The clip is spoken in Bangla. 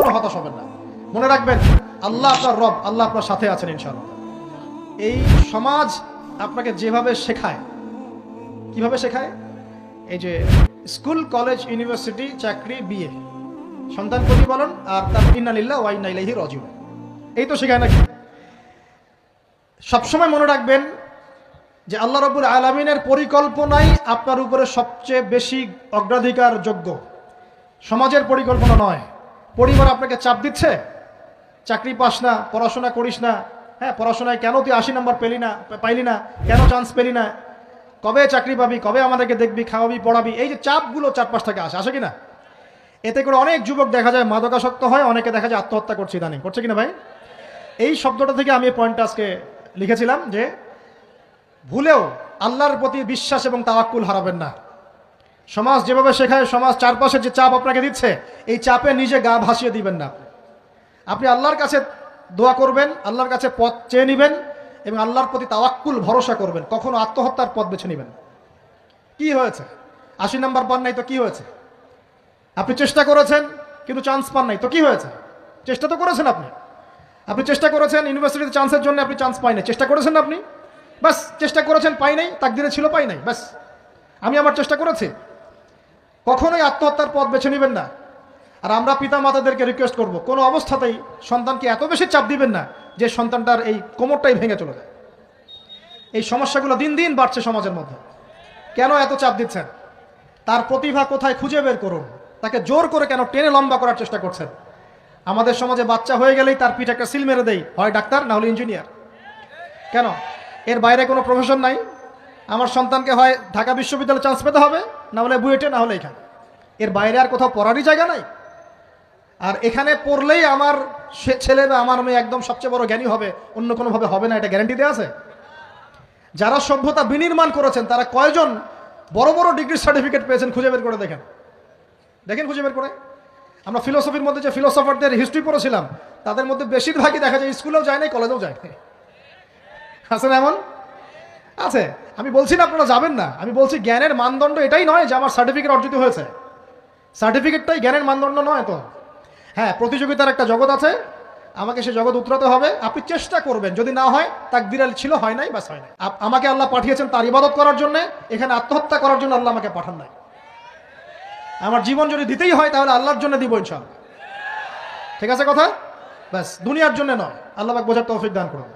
কখনো হতাশ হবেন না। মনে রাখবেন, আল্লাহ আপনার রব, আল্লাহ আপনার সাথে আছেন ইনশাআল্লাহ। এই সমাজ আপনাকে যেভাবে শেখায়, কিভাবে শেখায়, এই যে স্কুল, কলেজ, ইউনিভার্সিটি, চাকরি, বিয়ে, সন্তান প্রতিপালন, আর তার ইন্না লিল্লাহি ওয়া ইন্না ইলাইহি রাজিউন, এই তো শেখায় নাকি? সবসময় মনে রাখবেন যে আল্লাহ রাব্বুল আলামিনের পরিকল্পনাই আপনার উপরে সবচেয়ে বেশি অগ্রাধিকার যোগ্য, সমাজের পরিকল্পনা নয়। পরিবার আপনাকে চাপ দিচ্ছে, চাকরি পাস না, পড়াশোনা করিস না, হ্যাঁ পড়াশোনায় কেন তুই 80 নম্বর পাইলি না, কেন চান্স পেলি না, কবে চাকরি পাবি, কবে আমাদেরকে দেখবি, খাওয়াবি, পড়াবি, এই যে চাপগুলো চারপাশ থেকে আসে কিনা? এতে করে অনেক যুবক দেখা যায় মাদকাসক্ত হয়, অনেকে দেখা যায় আত্মহত্যা করছে, ইদানিং করছে কিনা ভাই? এই শব্দটা থেকে আমি এই পয়েন্টটা আজকে লিখেছিলাম যে ভুলেও আল্লাহর প্রতি বিশ্বাস এবং তাওয়াক্কুল হারাবেন না। সমাজ যেভাবে শেখায়, সমাজ চারপাশে যে চাপ আপনাকে দিচ্ছে, এই চাপে নিজে গা ভাসিয়ে দিবেন না। আপনি আল্লাহর কাছে দোয়া করবেন, আল্লাহর কাছে পথ চেয়ে নেবেন এবং আল্লাহর প্রতি তাওয়াক্কুল ভরসা করবেন, কখনো আত্মহত্যার পথ বেছে নেবেন। কি হয়েছে? 80 নম্বর পান নাই তো কি হয়েছে? আপনি চেষ্টা করেছেন কিন্তু চান্স পান নাই তো কি হয়েছে? চেষ্টা তো করেছেন আপনি চেষ্টা করেছেন, ইউনিভার্সিটিতে চান্সের জন্য আপনি চান্স পাই নাই, চেষ্টা করেছেন আপনি, বাস চেষ্টা করেছেন, পাই নাই, তাকদিরে ছিল পাই নাই, বাস আমি আমার চেষ্টা করেছি। কখনোই আত্মহত্যার পথ বেছে নেবেন না। আর আমরা পিতা মাতাদেরকে রিকোয়েস্ট করব, কোনো অবস্থাতেই সন্তানকে এত বেশি চাপ দিবেন না যে সন্তানটার এই কোমরটাই ভেঙে চলে যায়। এই সমস্যাগুলো দিন দিন বাড়ছে সমাজের মধ্যে। কেন এত চাপ দিচ্ছেন? তার প্রতিভা কোথায় খুঁজে বের করুন। তাকে জোর করে কেন টেনে লম্বা করার চেষ্টা করছেন? আমাদের সমাজে বাচ্চা হয়ে গেলেই তার পিঠে একটা সিল মেরে দেয়, হয় ডাক্তার না হলে ইঞ্জিনিয়ার। কেন? এর বাইরে কোনো প্রফেশন নাই? আমার সন্তানকে হয় ঢাকা বিশ্ববিদ্যালয়ে চান্স পেতে হবে, না হলে বুয়েটে, না হলে এখানে। এর বাইরে আর কোথাও পড়ারই জায়গা নাই। আর এখানে পড়লেই আমার ছেলে বা আমার মেয়ে একদম সবচেয়ে বড় জ্ঞানী হবে, অন্য কোনোভাবে হবে না, এটা গ্যারান্টি দেওয়া আছে? যারা সভ্যতা বিনির্মাণ করেছেন তারা কয়জন বড় বড় ডিগ্রি সার্টিফিকেট পেয়েছেন খুঁজে বের করে দেখেন, খুঁজে বের করে। আমরা ফিলোসফির মধ্যে যে ফিলোসফারদের হিস্ট্রি পড়েছিলাম, তাদের মধ্যে বেশিরভাগই দেখা যায় স্কুলেও যায় নাই, কলেজেও যায় নাই। আছে না এমন? আছে। আমি বলছি না আপনারা যাবেন না, আমি বলছি জ্ঞানের মানদণ্ড এটাই নয় যে আমার সার্টিফিকেট অর্জিত হয়েছে, সার্টিফিকেটটাই জ্ঞানের মানদণ্ড নয় তো। হ্যাঁ, প্রতিযোগিতার একটা জগৎ আছে, আমাকে সে জগৎ উতরাতে হবে। আপনি চেষ্টা করবেন, যদি না হয় তাকদীরে ছিল, হয় নাই, বাস হয় নাই। আমাকে আল্লাহ পাঠিয়েছেন তার ইবাদত করার জন্য, এখানে আত্মহত্যা করার জন্য আল্লাহ আমাকে পাঠান নাই। আমার জীবন যদি দিতেই হয় তাহলে আল্লাহর জন্য দিব ইনশাআল্লাহ। ঠিক আছে কথা? ব্যাস, দুনিয়ার জন্য নয়। আল্লাহ পাক বোঝার তৌফিক দান করুন।